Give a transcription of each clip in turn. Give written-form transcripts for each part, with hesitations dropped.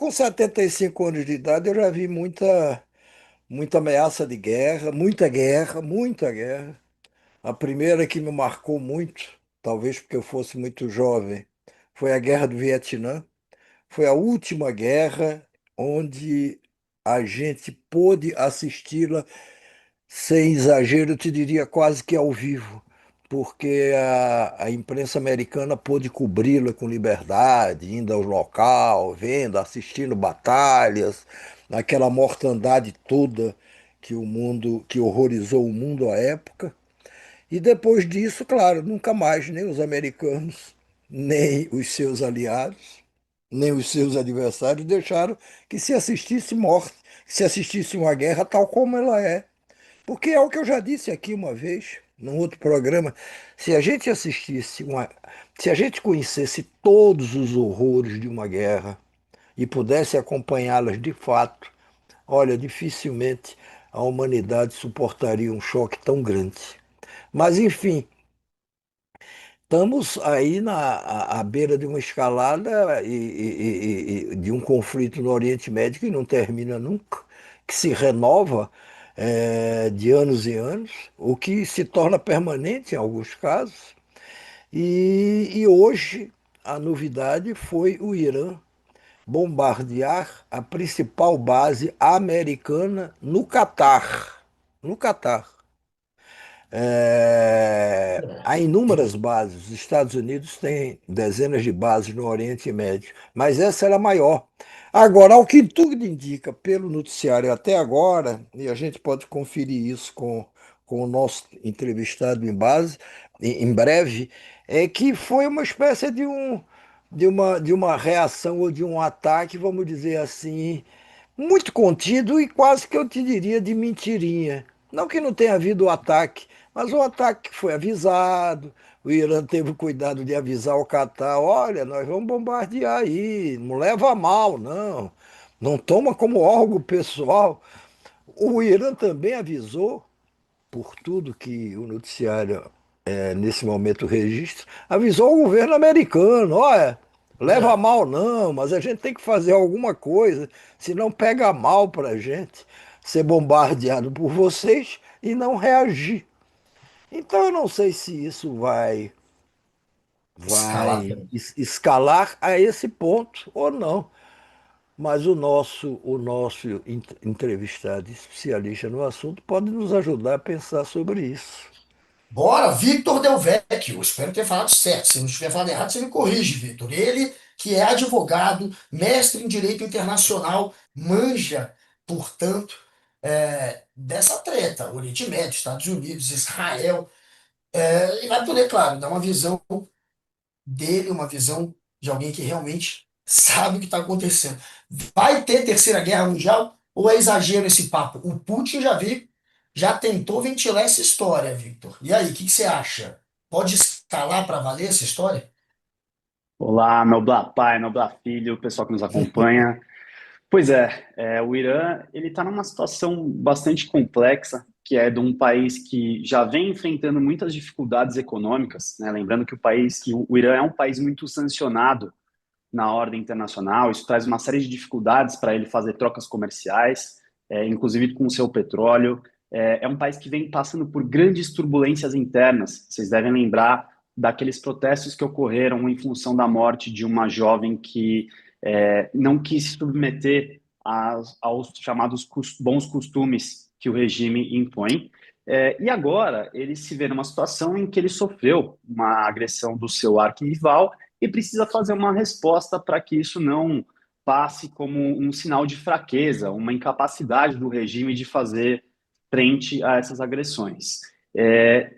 Com 75 anos de idade, eu já vi muita ameaça de guerra, muita guerra, muita guerra. A primeira que me marcou muito, talvez porque eu fosse muito jovem, foi a Guerra do Vietnã. Foi a última guerra onde a gente pôde assisti-la sem exagero, eu te diria quase que ao vivo, porque a imprensa americana pôde cobri-la com liberdade, indo ao local, vendo, assistindo batalhas, aquela mortandade toda que horrorizou o mundo à época. E depois disso, claro, nunca mais nem os americanos, nem os seus aliados, nem os seus adversários deixaram que se assistisse morte, que se assistisse uma guerra tal como ela é. Porque é o que eu já disse aqui uma vez, num outro programa, se a gente assistisse se a gente conhecesse todos os horrores de uma guerra e pudesse acompanhá-las de fato, olha, dificilmente a humanidade suportaria um choque tão grande. Mas, enfim, estamos aí à beira de uma escalada e de um conflito no Oriente Médio que não termina nunca, que se renova de anos e anos, o que se torna permanente em alguns casos. E hoje a novidade foi o Irã bombardear a principal base americana no Catar. No Catar. Há inúmeras bases. Os Estados Unidos têm dezenas de bases no Oriente Médio, mas essa era a maior. Agora, ao que tudo indica pelo noticiário até agora, e a gente pode conferir isso com o nosso entrevistado em base, em breve, é que foi uma espécie de uma reação ou de um ataque, vamos dizer assim, muito contido e quase que eu te diria de mentirinha. Não que não tenha havido o ataque, mas o ataque foi avisado. O Irã teve o cuidado de avisar o Catar: olha, nós vamos bombardear aí, não leva a mal, não. Não toma como algo pessoal. O Irã também avisou, por tudo que o noticiário nesse momento registra, avisou o governo americano: olha, leva a É. mal não, mas a gente tem que fazer alguma coisa, senão pega mal para a gente ser bombardeado por vocês e não reagir. Então eu não sei se isso Escalar vai tanto. escalar a esse ponto ou não. Mas o nosso entrevistado especialista no assunto pode nos ajudar a pensar sobre isso. Bora, Victor Del Vecchio. Espero ter falado certo. Se não estiver falando errado, você me corrige, Victor. Ele, que é advogado, mestre em direito internacional, manja, portanto, dessa treta, Oriente Médio, Estados Unidos, Israel. E vai poder, claro, dar uma visão dele, uma visão de alguém que realmente sabe o que está acontecendo. Vai ter terceira guerra mundial ou é exagero esse papo? O Putin já tentou ventilar essa história, Victor. E aí, o que você acha? Pode escalar para valer essa história? Olá, Noblar pai, Noblar filho, o pessoal que nos acompanha. Pois o Irã ele está numa situação bastante complexa, que é de um país que já vem enfrentando muitas dificuldades econômicas, né? Lembrando que o Irã é um país muito sancionado na ordem internacional. Isso traz uma série de dificuldades para ele fazer trocas comerciais, inclusive com o seu petróleo. É um país que vem passando por grandes turbulências internas. Vocês devem lembrar daqueles protestos que ocorreram em função da morte de uma jovem que não quis se submeter aos chamados bons costumes que o regime impõe. E agora ele se vê numa situação em que ele sofreu uma agressão do seu arquirrival e precisa fazer uma resposta para que isso não passe como um sinal de fraqueza, uma incapacidade do regime de fazer frente a essas agressões.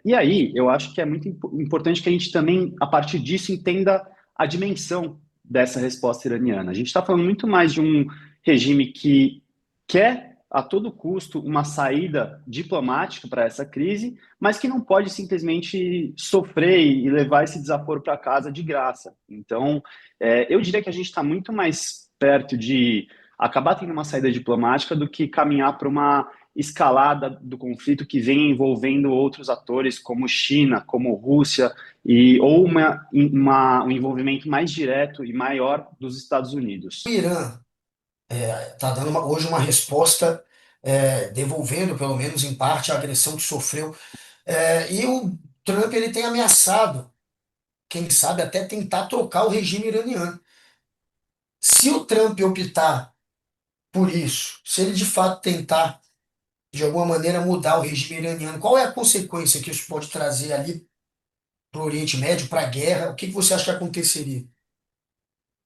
E aí, eu acho que é muito importante que a gente também, a partir disso, entenda a dimensão dessa resposta iraniana. A gente está falando muito mais de um regime que quer, a todo custo, uma saída diplomática para essa crise, mas que não pode simplesmente sofrer e levar esse desaforo para casa de graça. Então, eu diria que a gente está muito mais perto de acabar tendo uma saída diplomática do que caminhar para uma escalada do conflito que vem envolvendo outros atores como China, como Rússia, ou um envolvimento mais direto e maior dos Estados O Unidos. Irã. está dando hoje uma resposta, devolvendo, pelo menos em parte, a agressão que sofreu. E o Trump ele tem ameaçado, quem sabe, até tentar trocar o regime iraniano. Se o Trump optar por isso, se ele de fato tentar, de alguma maneira, mudar o regime iraniano, qual é a consequência que isso pode trazer ali para o Oriente Médio, para a guerra? O que que você acha que aconteceria?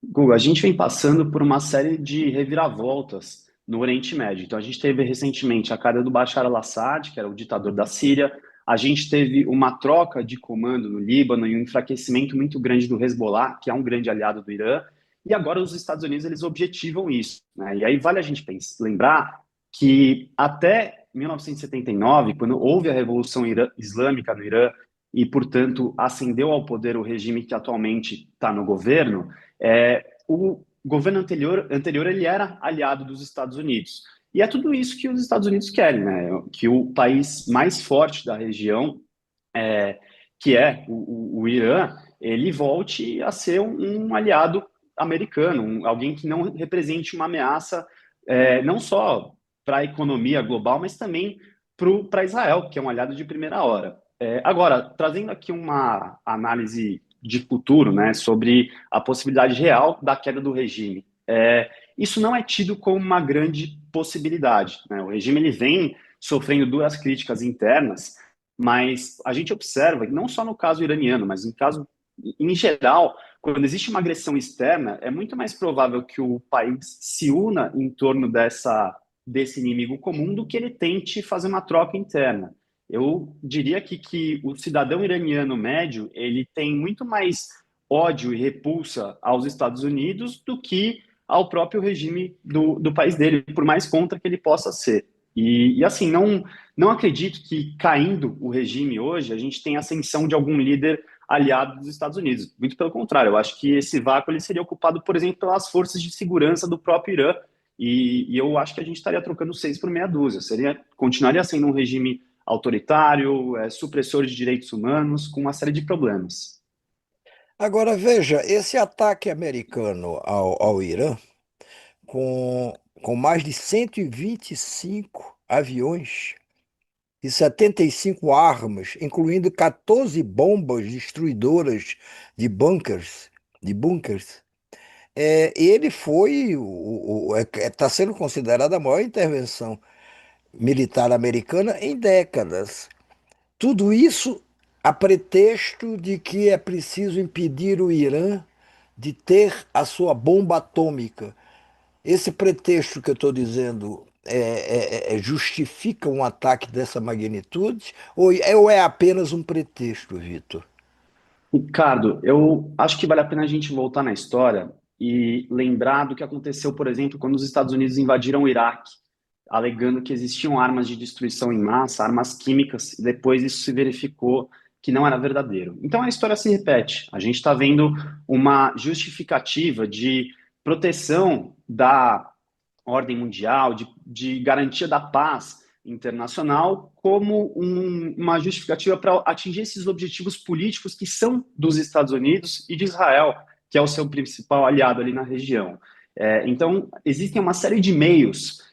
Guga, a gente vem passando por uma série de reviravoltas no Oriente Médio. Então, a gente teve recentemente a queda do Bashar al-Assad, que era o ditador da Síria. A gente teve uma troca de comando no Líbano e um enfraquecimento muito grande do Hezbollah, que é um grande aliado do Irã. E agora os Estados Unidos eles objetivam isso, né? E aí vale a gente lembrar que até 1979, quando houve a Revolução Islâmica no Irã e, portanto, ascendeu ao poder o regime que atualmente está no governo, o governo anterior ele era aliado dos Estados Unidos. E é tudo isso que os Estados Unidos querem, né? Que o país mais forte da região, é, que é o Irã, ele volte a ser um aliado americano, alguém que não represente uma ameaça, não só para a economia global, mas também para Israel, que é um aliado de primeira hora. Agora, trazendo aqui uma análise de futuro, né, sobre a possibilidade real da queda do regime. Isso não é tido como uma grande possibilidade, né? O regime ele vem sofrendo duras críticas internas, mas a gente observa, não só no caso iraniano, mas em caso em geral, quando existe uma agressão externa, é muito mais provável que o país se una em torno desse inimigo comum do que ele tente fazer uma troca interna. Eu diria que o cidadão iraniano médio ele tem muito mais ódio e repulsa aos Estados Unidos do que ao próprio regime do país dele, por mais contra que ele possa ser. E assim, não acredito que caindo o regime hoje, a gente tenha ascensão de algum líder aliado dos Estados Unidos. Muito pelo contrário, eu acho que esse vácuo ele seria ocupado, por exemplo, pelas forças de segurança do próprio Irã. E eu acho que a gente estaria trocando seis por meia dúzia. Continuaria sendo um regime autoritário, supressor de direitos humanos, com uma série de problemas. Agora veja, esse ataque americano ao Irã, com mais de 125 aviões e 75 armas, incluindo 14 bombas destruidoras de bunkers, ele foi, está sendo considerada a maior intervenção militar americana em décadas. Tudo isso a pretexto de que é preciso impedir o Irã de ter a sua bomba atômica. Esse pretexto que eu estou dizendo justifica um ataque dessa magnitude ou é apenas um pretexto, Vitor? Ricardo, eu acho que vale a pena a gente voltar na história e lembrar do que aconteceu, por exemplo, quando os Estados Unidos invadiram o Iraque, alegando que existiam armas de destruição em massa, armas químicas, e depois isso se verificou que não era verdadeiro. Então a história se repete. A gente está vendo uma justificativa de proteção da ordem mundial, de garantia da paz internacional, como uma justificativa para atingir esses objetivos políticos que são dos Estados Unidos e de Israel, que é o seu principal aliado ali na região. Então, existem uma série de meios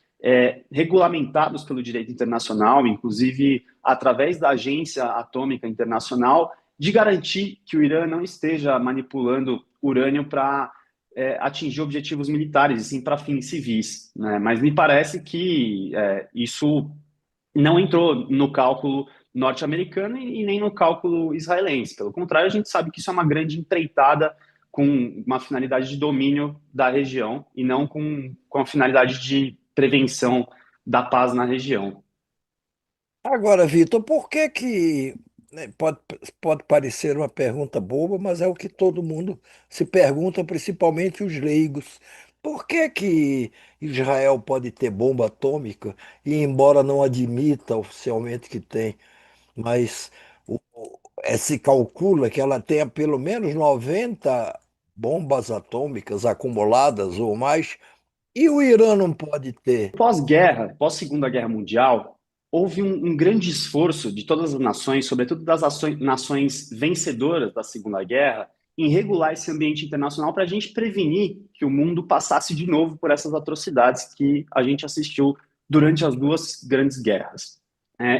regulamentados pelo direito internacional, inclusive através da Agência Atômica Internacional, de garantir que o Irã não esteja manipulando urânio para atingir objetivos militares, e sim para fins civis, né? Mas me parece que isso não entrou no cálculo norte-americano e nem no cálculo israelense. Pelo contrário, a gente sabe que isso é uma grande empreitada com uma finalidade de domínio da região e não com a finalidade de prevenção da paz na região. Agora, Vitor, por que que né, pode parecer uma pergunta boba, mas é o que todo mundo se pergunta, principalmente os leigos. Por que que Israel pode ter bomba atômica e, embora não admita oficialmente que tem, mas se calcula que ela tenha pelo menos 90 bombas atômicas acumuladas ou mais, e o Irã não pode ter? Pós-guerra, pós-Segunda Guerra Mundial, houve um grande esforço de todas as nações, sobretudo das nações vencedoras da Segunda Guerra, em regular esse ambiente internacional para a gente prevenir que o mundo passasse de novo por essas atrocidades que a gente assistiu durante as duas grandes guerras.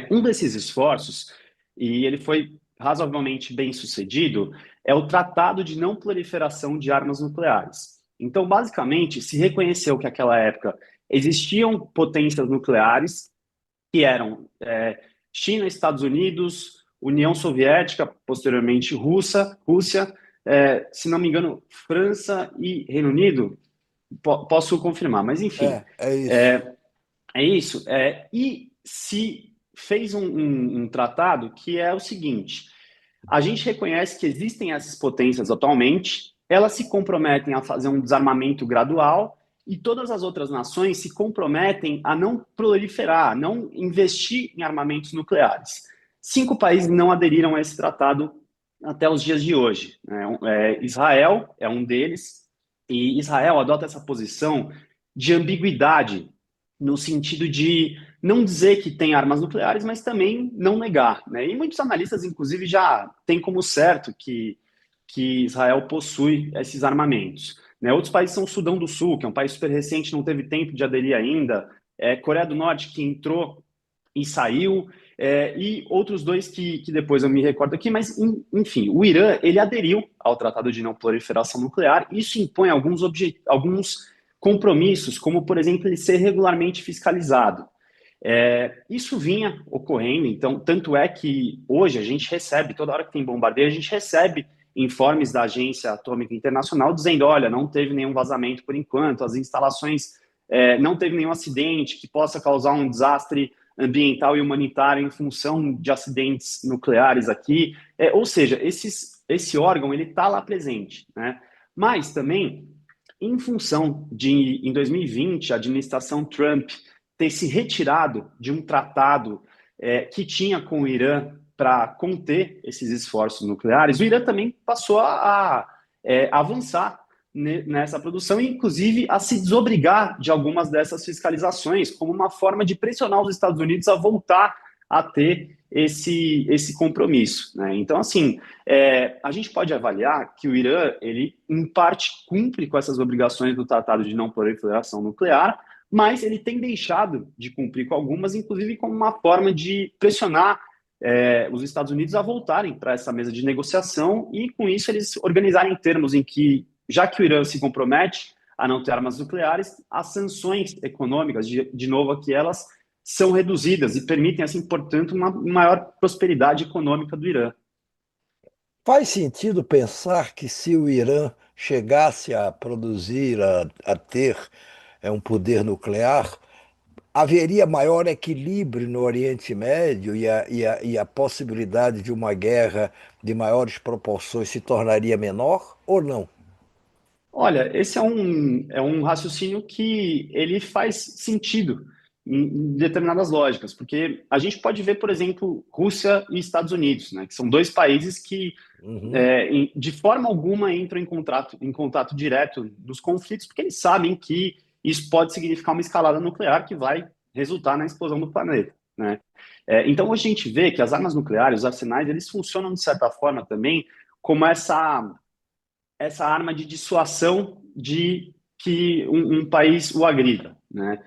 Um desses esforços, e ele foi razoavelmente bem sucedido, é o Tratado de Não Proliferação de Armas Nucleares. Então, basicamente, se reconheceu que naquela época existiam potências nucleares que eram China, Estados Unidos, União Soviética, posteriormente Rússia, se não me engano, França e Reino Unido. Posso confirmar, mas enfim, É isso. é, é isso. E se fez um tratado que é o seguinte: a gente reconhece que existem essas potências atualmente, elas se comprometem a fazer um desarmamento gradual e todas as outras nações se comprometem a não proliferar, a não investir em armamentos nucleares. 5 países não aderiram a esse tratado até os dias de hoje, né? Israel é um deles, e Israel adota essa posição de ambiguidade, no sentido de não dizer que tem armas nucleares, mas também não negar, né? E muitos analistas, inclusive, já têm como certo que Israel possui esses armamentos, né? Outros países são o Sudão do Sul, que é um país super recente, não teve tempo de aderir ainda, Coreia do Norte, que entrou e saiu, e outros dois que depois eu me recordo aqui, mas enfim, o Irã ele aderiu ao Tratado de Não Proliferação Nuclear. Isso impõe alguns compromissos, como por exemplo ele ser regularmente fiscalizado. Isso vinha ocorrendo, então tanto é que hoje a gente recebe, toda hora que tem bombardeio, a gente recebe informes da Agência Atômica Internacional dizendo, olha, não teve nenhum vazamento por enquanto, as instalações não teve nenhum acidente que possa causar um desastre ambiental e humanitário em função de acidentes nucleares aqui. Ou seja, esse órgão ele está lá presente, né? Mas também, em função de, em 2020, a administração Trump ter se retirado de um tratado que tinha com o Irã para conter esses esforços nucleares, o Irã também passou a avançar nessa produção e, inclusive, a se desobrigar de algumas dessas fiscalizações, como uma forma de pressionar os Estados Unidos a voltar a ter esse compromisso, né? Então, assim, a gente pode avaliar que o Irã, ele, em parte, cumpre com essas obrigações do Tratado de Não Proliferação Nuclear, mas ele tem deixado de cumprir com algumas, inclusive como uma forma de pressionar os Estados Unidos a voltarem para essa mesa de negociação e, com isso, eles organizarem termos em que, já que o Irã se compromete a não ter armas nucleares, as sanções econômicas, de novo aqui, elas são reduzidas e permitem, assim, portanto, uma maior prosperidade econômica do Irã. Faz sentido pensar que se o Irã chegasse a produzir, a ter um poder nuclear, haveria maior equilíbrio no Oriente Médio e a possibilidade de uma guerra de maiores proporções se tornaria menor ou não? Olha, esse é um raciocínio que ele faz sentido em determinadas lógicas, porque a gente pode ver, por exemplo, Rússia e Estados Unidos, né, que são dois países que Uhum. de forma alguma entram em contato direto dos conflitos, porque eles sabem que isso pode significar uma escalada nuclear que vai resultar na explosão do planeta, né? Então, hoje a gente vê que as armas nucleares, os arsenais, eles funcionam de certa forma também como essa arma de dissuasão de que um país o agrida, né?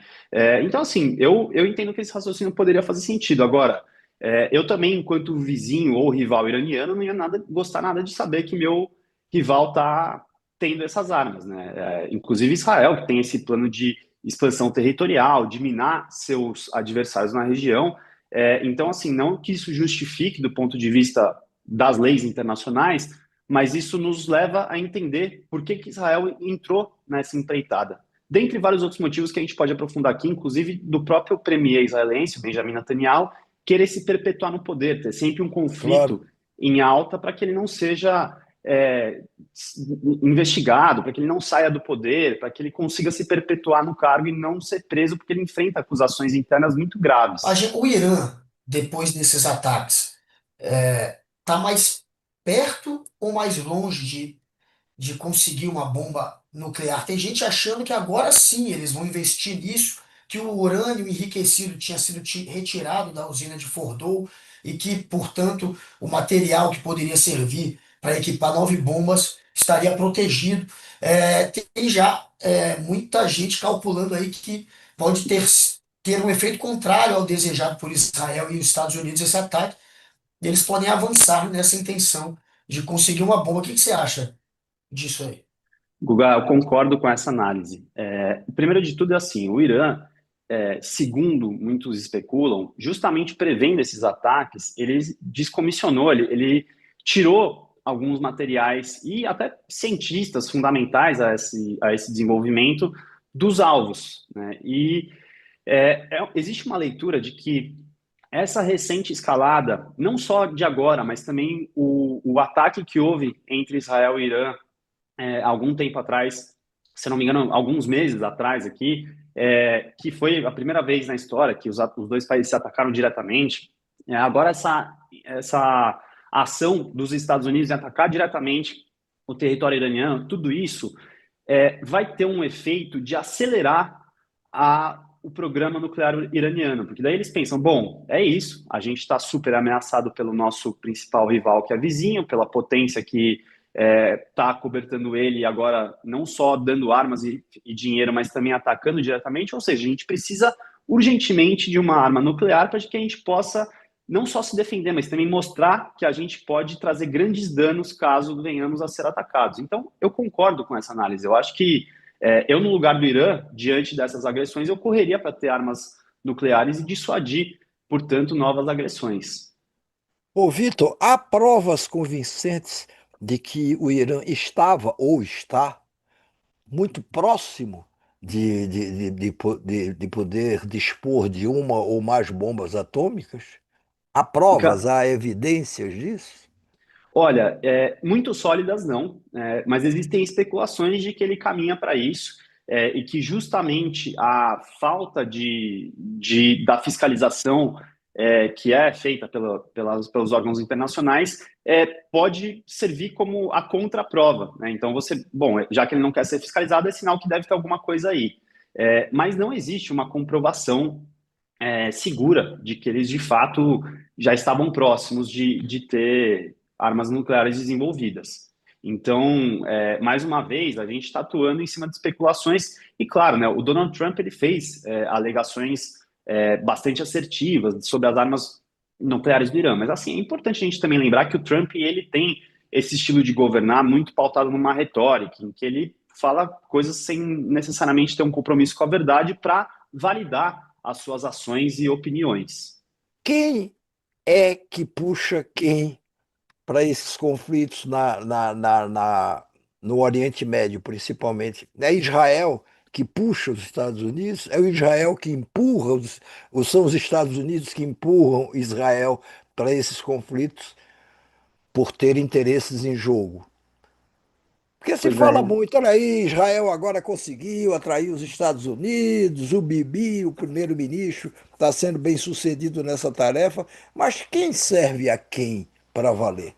Então, assim, eu entendo que esse raciocínio poderia fazer sentido. Agora, eu também, enquanto vizinho ou rival iraniano, não ia gostar nada de saber que meu rival está tendo essas armas, né? Inclusive Israel, que tem esse plano de expansão territorial, de minar seus adversários na região. Então, assim, não que isso justifique do ponto de vista das leis internacionais, mas isso nos leva a entender por que Israel entrou nessa empreitada. Dentre vários outros motivos que a gente pode aprofundar aqui, inclusive do próprio premier israelense, Benjamin Netanyahu, querer se perpetuar no poder, ter sempre um Claro. conflito em alta para que ele não seja investigado, para que ele não saia do poder, para que ele consiga se perpetuar no cargo e não ser preso, porque ele enfrenta acusações internas muito graves. O Irã, depois desses ataques, está mais perto ou mais longe de conseguir uma bomba nuclear? Tem gente achando que agora sim eles vão investir nisso, que o urânio enriquecido tinha sido retirado da usina de Fordow e que, portanto, o material que poderia servir para equipar 9 bombas, estaria protegido. Tem já muita gente calculando aí que pode ter um efeito contrário ao desejado por Israel e os Estados Unidos esse ataque. E eles podem avançar nessa intenção de conseguir uma bomba. O que que você acha disso aí? Guga, eu concordo com essa análise. Primeiro de tudo é assim, o Irã, segundo muitos especulam, justamente prevendo esses ataques, ele descomissionou, ele tirou alguns materiais e até cientistas fundamentais a esse desenvolvimento dos alvos, né? E existe uma leitura de que essa recente escalada, não só de agora, mas também o ataque que houve entre Israel e Irã algum tempo atrás, se não me engano, alguns meses atrás aqui, que foi a primeira vez na história que os dois países se atacaram diretamente. Agora, essa ação dos Estados Unidos em atacar diretamente o território iraniano, tudo isso vai ter um efeito de acelerar o programa nuclear iraniano, porque daí eles pensam, bom, é isso, a gente está super ameaçado pelo nosso principal rival, que é vizinho, pela potência que está cobertando ele agora, não só dando armas e dinheiro, mas também atacando diretamente, ou seja, a gente precisa urgentemente de uma arma nuclear para que a gente possa não só se defender, mas também mostrar que a gente pode trazer grandes danos caso venhamos a ser atacados. Então, eu concordo com essa análise. Eu acho que eu, no lugar do Irã, diante dessas agressões, eu correria para ter armas nucleares e dissuadir, portanto, novas agressões. Ô, Vitor, há provas convincentes de que o Irã estava ou está muito próximo de poder dispor de uma ou mais bombas atômicas? Há provas, há evidências disso? Olha, muito sólidas não, mas existem especulações de que ele caminha para isso e que justamente a falta da fiscalização que é feita pelos órgãos internacionais pode servir como a contraprova, né? Então bom, já que ele não quer ser fiscalizado, é sinal que deve ter alguma coisa aí. Mas não existe uma comprovação segura de que eles de fato já estavam próximos de ter armas nucleares desenvolvidas. Então, mais uma vez, a gente está atuando em cima de especulações e, claro, né, o Donald Trump ele fez alegações bastante assertivas sobre as armas nucleares do Irã, mas assim é importante a gente também lembrar que o Trump ele tem esse estilo de governar muito pautado numa retórica, em que ele fala coisas sem necessariamente ter um compromisso com a verdade para validar as suas ações e opiniões. Quem é que puxa quem para esses conflitos no Oriente Médio, principalmente? É Israel que puxa os Estados Unidos? É o Israel que empurra, ou são os Estados Unidos que empurram Israel para esses conflitos por ter interesses em jogo? Porque se Pois fala é, muito, olha aí, Israel agora conseguiu atrair os Estados Unidos, o Bibi, o primeiro-ministro, está sendo bem sucedido nessa tarefa, mas quem serve a quem para valer?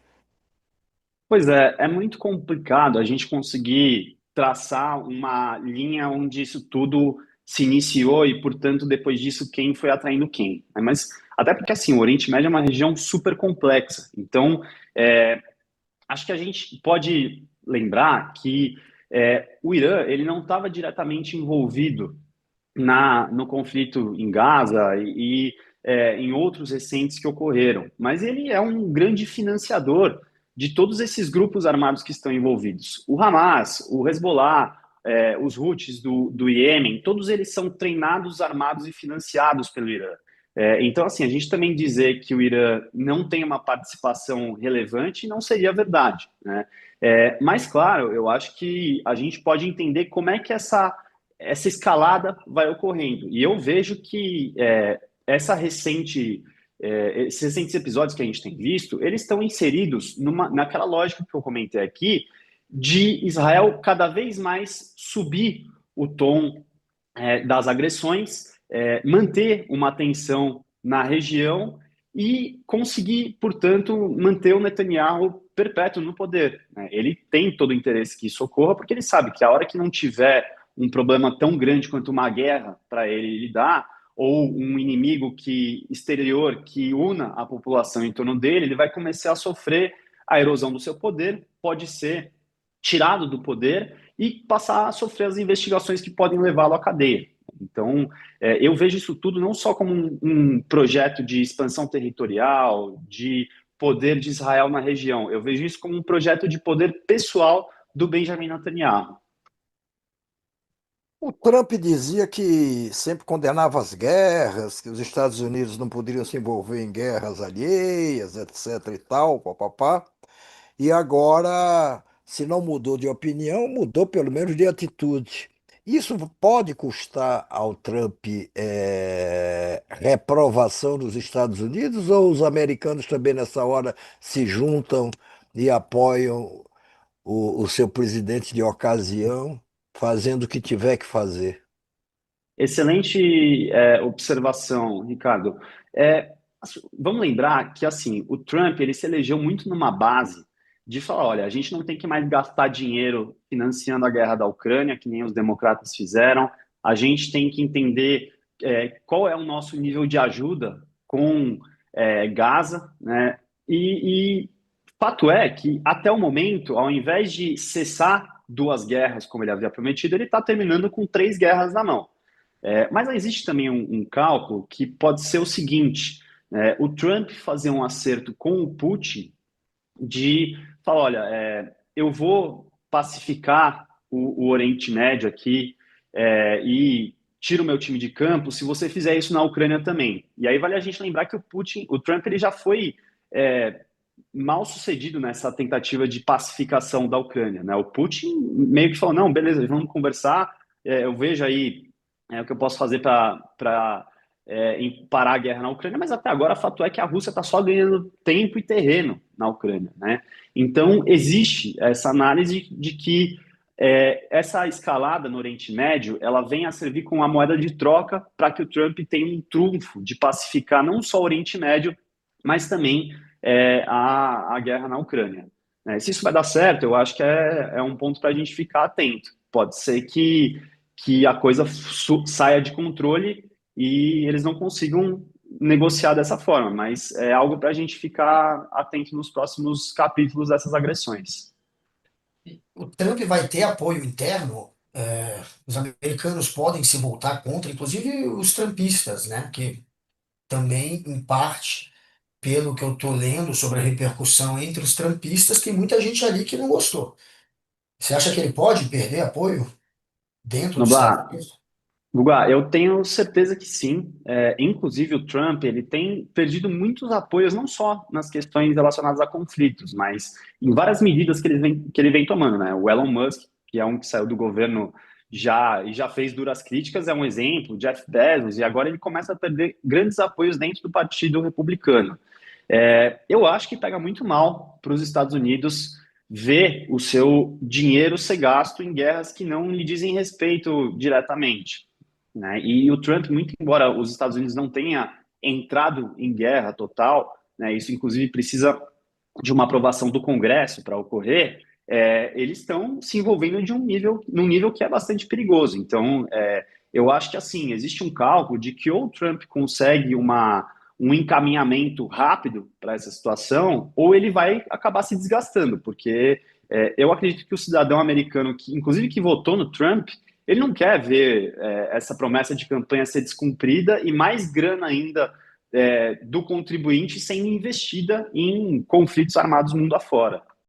pois é muito complicado a gente conseguir traçar uma linha onde isso tudo se iniciou e, portanto, depois disso, quem foi atraindo quem, né? Mas até porque, assim, o Oriente Médio é uma região super complexa. Então, acho que a gente pode lembrar que o Irã, ele não estava diretamente envolvido no conflito em Gaza em outros recentes que ocorreram. Mas ele é um grande financiador de todos esses grupos armados que estão envolvidos. O Hamas, o Hezbollah, os Houthis do Iêmen, todos eles são treinados, armados e financiados pelo Irã. Então, assim, a gente também dizer que o Irã não tem uma participação relevante não seria verdade, né? Mas, claro, eu acho que a gente pode entender como é que essa escalada vai ocorrendo. E eu vejo que esses recentes episódios que a gente tem visto, eles estão inseridos naquela lógica que eu comentei aqui, de Israel cada vez mais subir o tom das agressões, manter uma tensão na região e conseguir, portanto, manter o Netanyahu perpétuo no poder, né? Ele tem todo o interesse que isso ocorra, porque ele sabe que a hora que não tiver um problema tão grande quanto uma guerra para ele lidar, ou um inimigo exterior que una a população em torno dele, ele vai começar a sofrer a erosão do seu poder, pode ser tirado do poder e passar a sofrer as investigações que podem levá-lo à cadeia. Então, eu vejo isso tudo não só como um projeto de expansão territorial, de poder de Israel na região, eu vejo isso como um projeto de poder pessoal do Benjamin Netanyahu. O Trump dizia que sempre condenava as guerras, que os Estados Unidos não poderiam se envolver em guerras alheias, etc. e tal, papapá. E agora, se não mudou de opinião, mudou pelo menos de atitude. Isso pode custar ao Trump reprovação dos Estados Unidos, ou os americanos também nessa hora se juntam e apoiam o seu presidente de ocasião, fazendo o que tiver que fazer? Excelente observação, Ricardo. Vamos lembrar que assim o Trump ele se elegeu muito numa base de falar, olha, a gente não tem que mais gastar dinheiro financiando a guerra da Ucrânia, que nem os democratas fizeram. A gente tem que entender qual é o nosso nível de ajuda com Gaza, né? E fato é que até o momento, ao invés de cessar duas guerras, como ele havia prometido, ele está terminando com três guerras na mão. Mas existe também um cálculo que pode ser o seguinte: o Trump fazer um acerto com o Putin de falar, olha, eu vou pacificar o Oriente Médio aqui e tiro o meu time de campo se você fizer isso na Ucrânia também. E aí vale a gente lembrar que o Trump ele já foi mal sucedido nessa tentativa de pacificação da Ucrânia, né? O Putin meio que falou, não, beleza, vamos conversar, eu vejo aí o que eu posso fazer para parar a guerra na Ucrânia, mas até agora o fato é que a Rússia está só ganhando tempo e terreno na Ucrânia, né? Então existe essa análise de que essa escalada no Oriente Médio ela vem a servir como uma moeda de troca para que o Trump tenha um trunfo de pacificar não só o Oriente Médio, mas também a guerra na Ucrânia. Se isso vai dar certo, eu acho que é um ponto para a gente ficar atento. Pode ser que a coisa saia de controle e eles não consigam negociar dessa forma, mas é algo para a gente ficar atento nos próximos capítulos dessas agressões. O Trump vai ter apoio interno, os americanos podem se voltar contra, inclusive os trumpistas, né? Que também, em parte, pelo que eu estou lendo sobre a repercussão entre os trumpistas, tem muita gente ali que não gostou. Você acha que ele pode perder apoio dentro dos Estados Noblar, Unidos? Guga, eu tenho certeza que sim. Inclusive, o Trump ele tem perdido muitos apoios, não só nas questões relacionadas a conflitos, mas em várias medidas que ele vem tomando, né? O Elon Musk, que é um que saiu do governo já fez duras críticas, é um exemplo. Jeff Bezos, e agora ele começa a perder grandes apoios dentro do Partido Republicano. Eu acho que pega muito mal para os Estados Unidos ver o seu dinheiro ser gasto em guerras que não lhe dizem respeito diretamente, né? E o Trump, muito embora os Estados Unidos não tenha entrado em guerra total, né, isso inclusive precisa de uma aprovação do Congresso para ocorrer, eles estão se envolvendo num nível que é bastante perigoso. Então, eu acho que assim existe um cálculo de que ou o Trump consegue um encaminhamento rápido para essa situação, ou ele vai acabar se desgastando, porque eu acredito que o cidadão americano, que inclusive que votou no Trump, ele não quer ver essa promessa de campanha ser descumprida e mais grana ainda do contribuinte sendo investida em conflitos armados mundo afora.